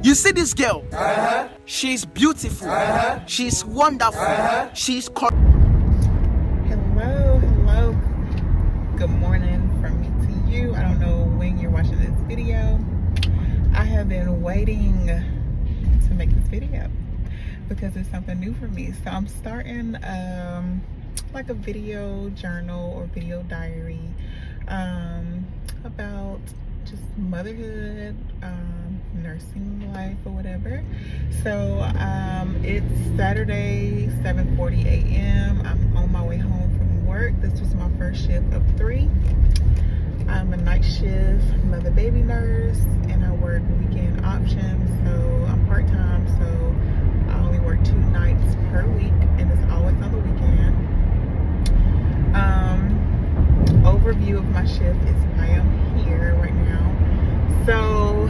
You see this girl? She's beautiful. She's wonderful. She's Hello. Good morning from me to you. I don't know when you're watching this video. I have been waiting to make this video because it's something new for me. So I'm starting like a video journal or video diary about just motherhood, nursing life or whatever. So it's Saturday, 7:40 a.m. I'm on my way home from work. This was my first shift of 3. I'm a night shift mother baby nurse and I work weekend options. So I'm part-time, so I only work 2 nights per week and it's always on the weekend. Overview of my shift is I am here right now. So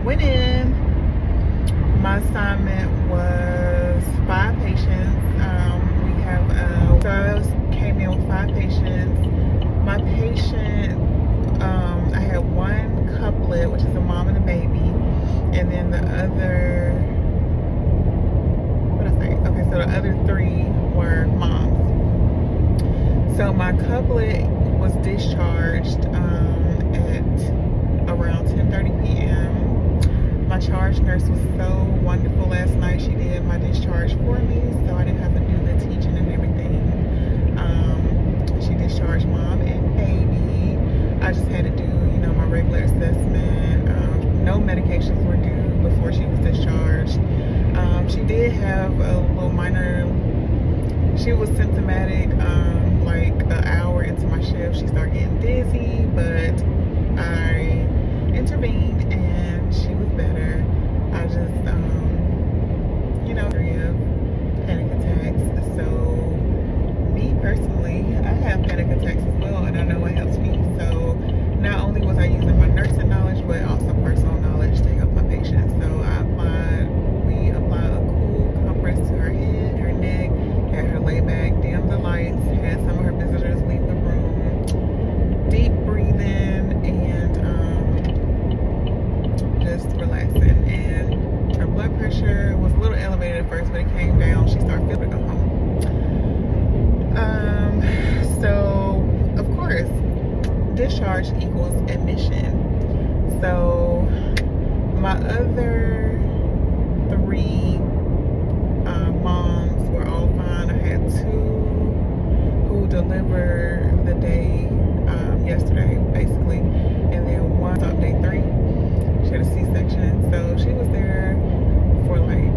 went in, my assignment was 5 patients. So I came in with 5 patients. My patient, I had 1 couplet, which is a mom and a baby, and then the other, so the other 3 were moms. So my couplet was discharged at around 10:30 p.m. My charge nurse was so wonderful last night. She did my discharge for me, so I didn't have to do the teaching and everything. She discharged mom and baby. I just had to do, my regular assessment. No medications were due before she was discharged. She did have a little minor, she was symptomatic, like an hour into my shift. She started getting dizzy, but I intervened and she was better. I just, of panic attacks. So me personally, I have panic attacks as well, and I know it helps me. So not only was I using my nursing knowledge, but also personal knowledge to help my patients. So we applied a cool compress to her head, her neck, had her lay back, dimmed the lights, had some of her visitors leave the room, deep breathing, and just relaxing. And her blood pressure was a little elevated at first, but it came down. She started feeling at home. So of course, discharge equals admission. So my other 3 moms were all fine. I had 2 who delivered the day yesterday, basically, and then one up day 3. She had a C-section, so she was there for like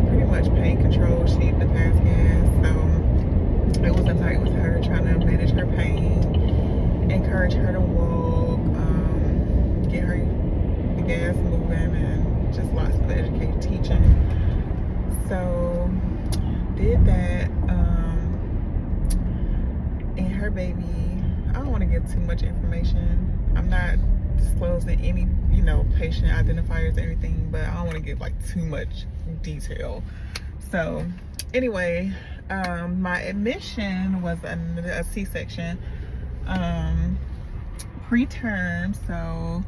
pretty much pain control. She needed to pass gas, so it was a night with her trying to manage her pain, encourage her to walk, get her the gas moving, and just lots of educated teaching. So did that, and her baby, I don't want to give too much information. I'm not disclosing any, patient identifiers or anything, but I don't want to give like too much detail. So anyway, my admission was a C-section, preterm. So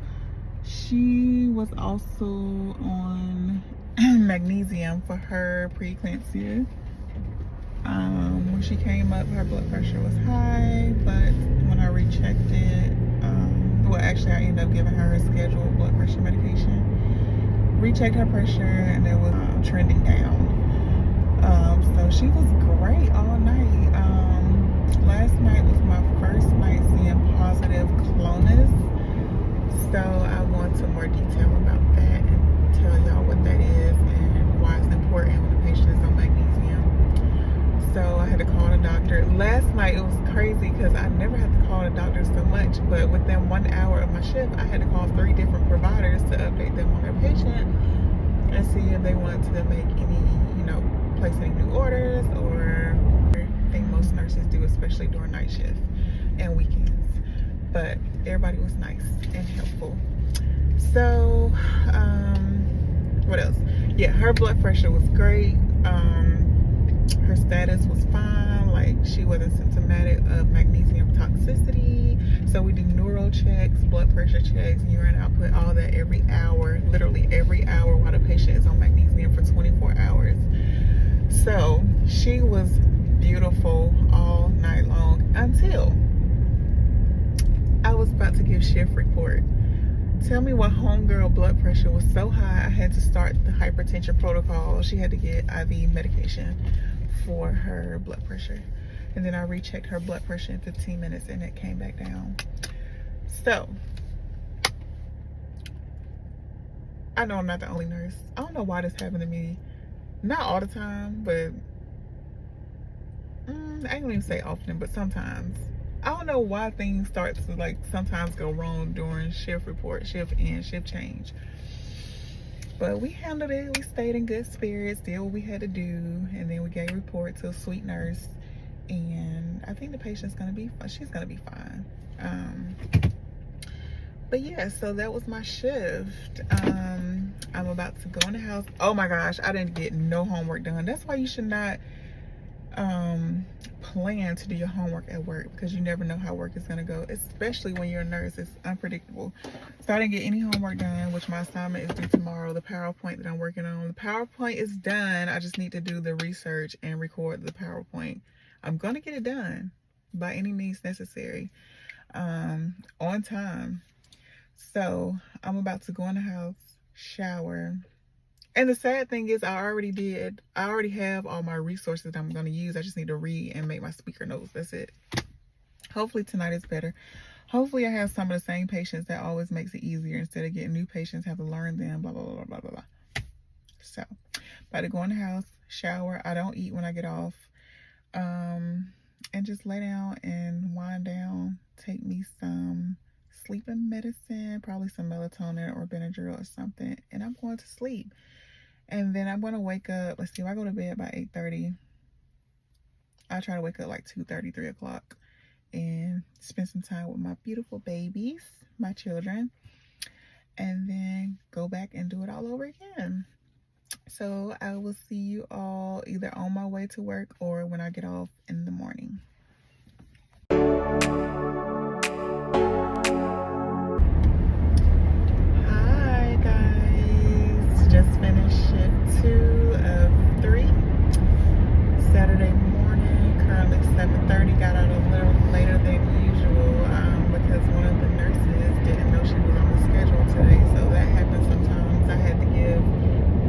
she was also on magnesium for her preeclampsia. When she came up, her blood pressure was high, but when I rechecked it, actually I ended up giving her a scheduled blood pressure medication. Rechecked her pressure and it was trending down. So she was great all night. Last night was my first night seeing positive clonus. So I'll go into more detail about that and tell y'all what that is and why it's important when a patient is on magnesium. So I had to call the doctor. Last night it was crazy because I never had to call the doctor so much, but within 1 hour of my shift, I had to call 3 different providers to update them on their patient and see if they wanted to make any, place any new orders, or I think most nurses do, especially during night shift and weekends. But everybody was nice and helpful. So, what else? Yeah, her blood pressure was great. Her status was fine. Like, she wasn't symptomatic of magnesium toxicity. So we do neuro checks, blood pressure checks, urine output, all that every hour, literally every hour while the patient So she was beautiful all night long until I was about to give shift report. Tell me what homegirl blood pressure was so high I had to start the hypertension protocol. She had to get IV medication for her blood pressure. And then I rechecked her blood pressure in 15 minutes and it came back down. So, I know I'm not the only nurse. I don't know why this happened to me. Not all the time, but I ain't gonna even say often, but sometimes. I don't know why things start to like sometimes go wrong during shift report, shift in, shift change. But we handled it. We stayed in good spirits, did what we had to do, and then we gave a report to a sweet nurse. And I think the patient's gonna be fine. She's gonna be fine. But yeah, so that was my shift. I'm about to go in the house. Oh my gosh, I didn't get no homework done. That's why you should not plan to do your homework at work, because you never know how work is going to go, especially when you're a nurse. It's unpredictable. So I didn't get any homework done, which my assignment is due tomorrow. The PowerPoint that I'm working on, the PowerPoint is done. I just need to do the research and record the PowerPoint. I'm going to get it done by any means necessary, on time. So I'm about to go in the house, shower. And the sad thing is I already have all my resources that I'm going to use. I just need to read and make my speaker notes. That's it. Hopefully tonight is better. Hopefully I have some of the same patients. That always makes it easier instead of getting new patients, have to learn them, blah, blah, blah, blah, blah, blah. So, about to go in the house, shower. I don't eat when I get off. And just lay down and wind down. Take me some sleeping medicine, probably some melatonin or Benadryl or something. And I'm going to sleep. And then I'm going to wake up. Let's see, if I go to bed by 8:30, I try to wake up like 2:30, 3 o'clock and spend some time with my beautiful babies, my children, and then go back and do it all over again. So I will see you all either on my way to work or when I get off in the morning. Hi guys, just finished shift 2 of 3, Saturday morning, currently 7:30. Got out a little later than usual because one of the nurses didn't know she was on the schedule today, so that happens sometimes. I had to give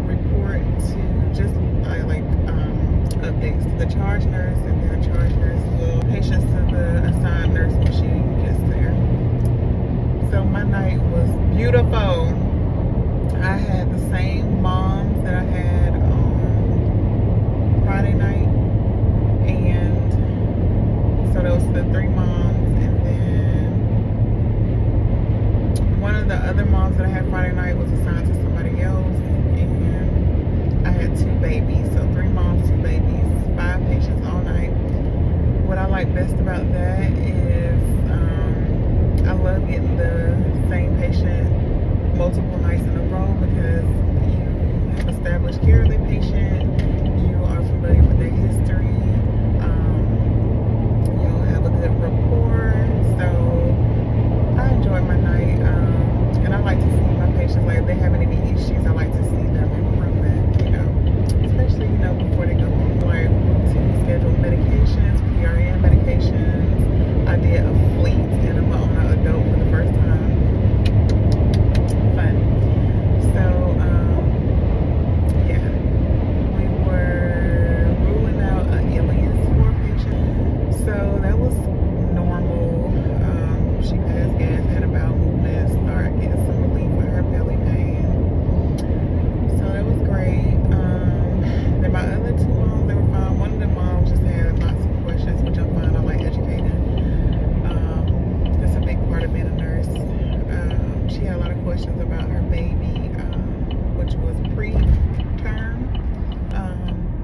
report to just updates to the charge nurse, and then the charge nurse will patients to the assigned nurse when she gets there. So my night was beautiful. I had the same moms that I had on Friday night, and so those were the 3 moms, and then one of the other moms that I had Friday night was assigned to somebody else, and I had 2 babies, so 3 moms, 2 babies, 5 patients all night. What I like best about that is I love getting the same patient multiple nights in a row, because you have established care of the patient, you are familiar with their history, you'll have a good rapport. So I enjoy my night, and I like to see my patients, like if they have any issues, I like to see them improving, especially, before they go home, like routine scheduled medications, PRN medications. I did a fleet and I'm on an adult for the first time. Fun. So, yeah, we were ruling out an Ilias for a patient. So that was normal. She passed gas, had a bowel movement, started getting some relief for her belly pain. So that was great. Then my other 2 moms, they were fine. One of the moms just had lots of questions, which I'm fine. I like educating. That's a big part of being a nurse. She had a lot of questions about her baby, which was preterm,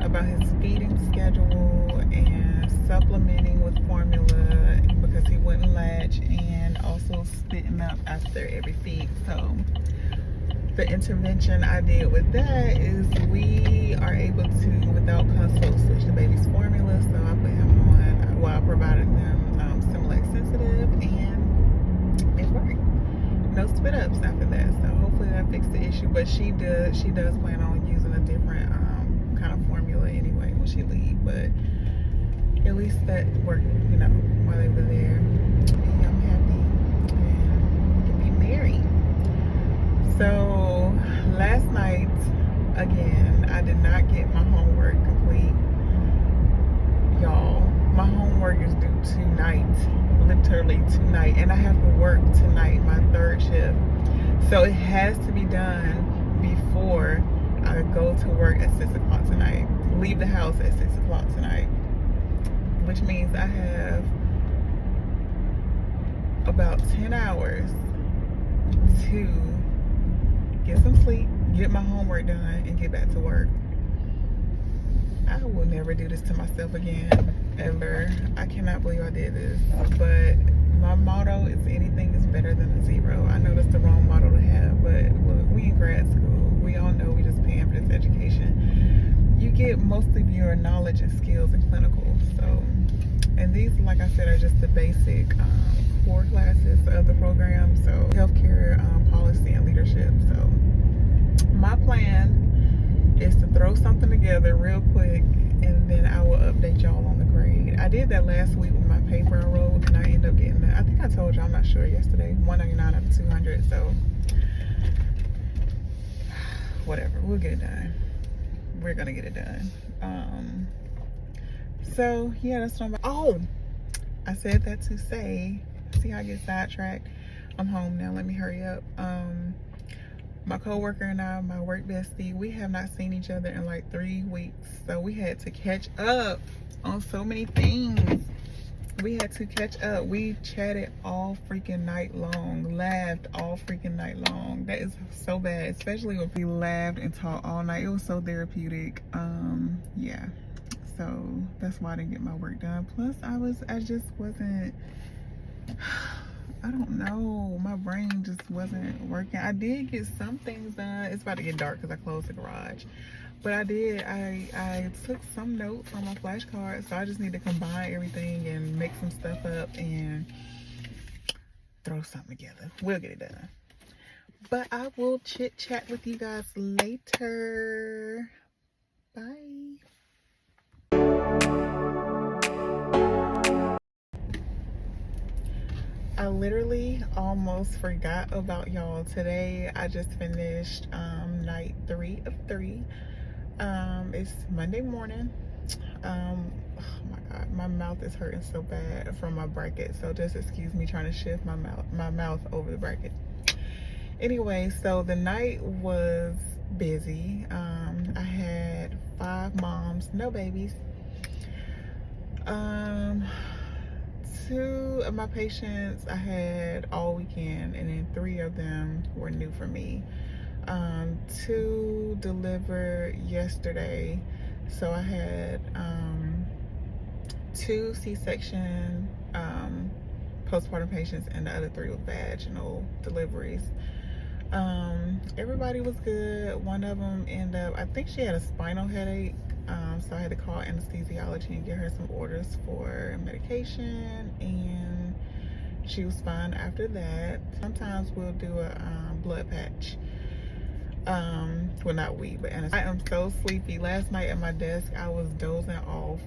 about his feeding schedule and supplementing with formula because he wouldn't latch, and also spitting up after every feed. So the intervention I did with that is we are able to, without consult, switch the baby's formula. So I put him on, I provided them Similac Sensitive, and it worked. No spit ups after that. So hopefully that fixed the issue. But she does plan on using a different kind of formula anyway when when she leave, but at least that worked, you know, while they were there. And I'm happy and we can be married. So last night, again, I did not get my homework complete. Y'all, my homework is due tonight, literally tonight, and I have to work tonight, my third shift. So it has to be done before I go to work at 6 o'clock tonight. Leave the house at 6 o'clock tonight, which means I have about 10 hours to get some sleep, get my homework done, and get back to work. I will never do this to myself again, ever. I cannot believe I did this, but my motto is anything is better than a zero. I know that's the wrong motto to have, but we in grad school. We all know we just paying for this education. You get most of your knowledge and skills in clinical. So, and these, like I said, are just the basic core classes of the program. So healthcare policy and leadership. So my plan is to throw something together real quick, and then I will update y'all on the grade. I did that last week with my paper I wrote, and I ended up getting that. I think I told you, I'm not sure, yesterday, 199 out of 200. So whatever, we'll get it done. We're gonna get it done. So yeah, that's what I'm about. Oh, I said that to say, see how I get sidetracked. I'm home now, let me hurry up. My coworker and I, my work bestie, we have not seen each other in like 3 weeks. So we had to catch up on so many things. We had to catch up. We chatted all freaking night long, laughed all freaking night long. That is so bad, especially when we laughed and talked all night. It was so therapeutic. Yeah. So that's why I didn't get my work done. Plus I just wasn't, I don't know, my brain just wasn't working. I did get some things done. It's about to get dark because I closed the garage, but I took some notes on my flashcard, so I just need to combine everything and make some stuff up and throw something together. We'll get it done, but I will chit chat with you guys later. Bye. I literally almost forgot about y'all. Today I just finished night 3 of 3. It's Monday morning. Oh my god, my mouth is hurting so bad from my bracket, so just excuse me trying to shift my mouth over the bracket. Anyway, so the night was busy. I had 5 moms, no babies. 2 of my patients I had all weekend, and then 3 of them were new for me. 2 delivered yesterday, so I had 2 C-section postpartum patients, and the other 3 were vaginal deliveries. Everybody was good. One of them ended up, I think she had a spinal headache, so I had to call anesthesiology and get her some orders for medication, and she was fine after that. Sometimes we'll do a blood patch. Well, not we, but I am so sleepy. Last night at my desk, I was dozing off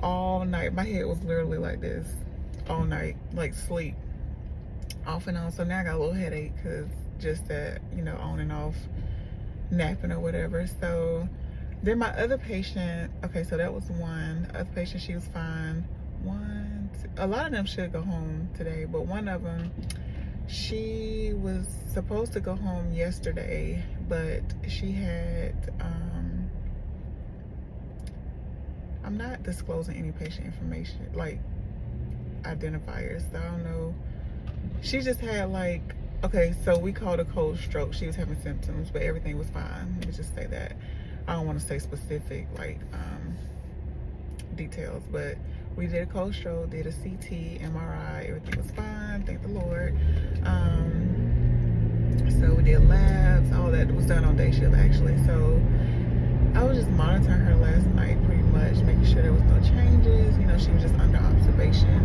all night. My head was literally like this all night, like sleep off and on. So now I got a little headache because just that, you know, on and off napping or whatever. So then my other patient, okay, so that was one. The other patient, she was fine. A lot of them should go home today, but one of them, she was supposed to go home yesterday, but she had, I'm not disclosing any patient information, like identifiers, so I don't know. She just had like, okay, so we called a cold stroke. She was having symptoms, but everything was fine. Let me just say that. I don't want to say specific, like, details, but we did a cold stroke, did a CT, MRI, everything was fine, thank the Lord. So we did labs, all that was done on day shift actually. So I was just monitoring her last night pretty much, making sure there was no changes. You know, she was just under observation,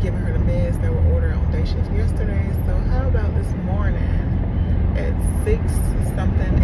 giving her the meds that were ordered on day shift yesterday. So how about this morning at 6 something